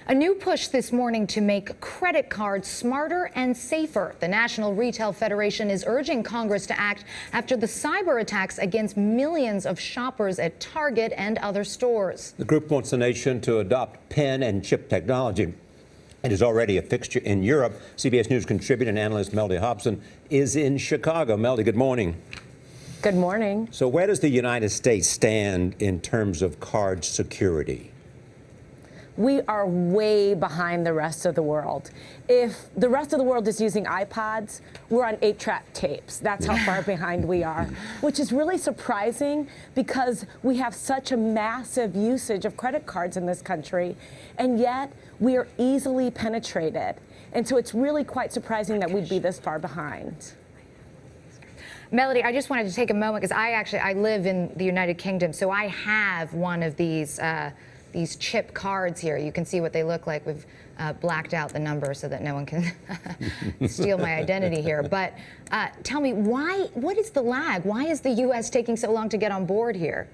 A new push this morning to make credit cards smarter and safer. The National Retail Federation is urging Congress to act after the cyber attacks against millions of shoppers at Target and other stores. The group wants the nation to adopt PIN and chip technology. It is already a fixture in Europe. CBS News contributor and analyst Melody Hobson is in Chicago. Melody, good morning. Good morning. So where does the United States stand in terms of card security? We are way behind the rest of the world. If the rest of the world is using iPods, we're on 8-track tapes. That's how far behind we are, which is really surprising because we have such a massive usage of credit cards in this country, and yet we are easily penetrated. And so it's really quite surprising that we'd be this far behind. Melody, I just wanted to take a moment because I live in the United Kingdom, so I have one of these chip cards here. You can see what they look like. We've blacked out the number so that no one can steal my identity here. But tell me, what is the lag? Why is the U.S. taking so long to get on board here?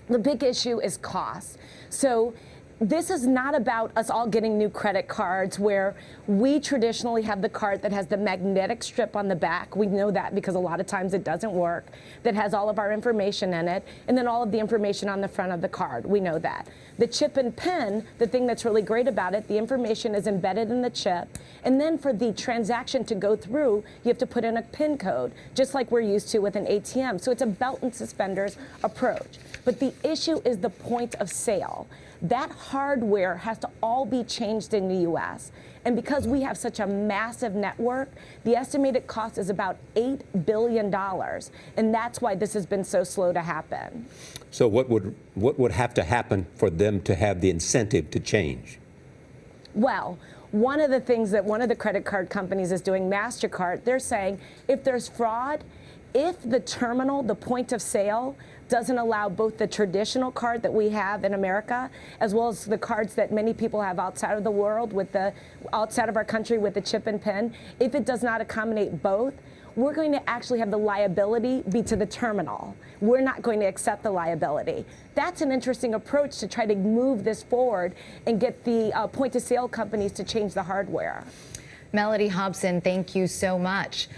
The big issue is cost. So this is not about us all getting new credit cards where we traditionally have the card that has the magnetic strip on the back. We know that because a lot of times it doesn't work, that has all of our information in it, and then all of the information on the front of the card. We know that. The chip and PIN, the thing that's really great about it, the information is embedded in the chip, and then for the transaction to go through, you have to put in a PIN code, just like we're used to with an ATM. So it's a belt and suspenders approach. But the issue is the point of sale. That hardware has to all be changed in the U.S. And because we have such a massive network, the estimated cost is about $8 billion. And that's why this has been so slow to happen. So what would have to happen for them to have the incentive to change? Well, one of the things that one of the credit card companies is doing, MasterCard, they're saying if there's fraud, if the terminal, the point of sale, doesn't allow both the traditional card that we have in America, as well as the cards that many people have outside of the world, outside of our country with the chip and PIN, if it does not accommodate both, we're going to actually have the liability be to the terminal. We're not going to accept the liability. That's an interesting approach to try to move this forward and get the point of sale companies to change the hardware. Melody Hobson, thank you so much.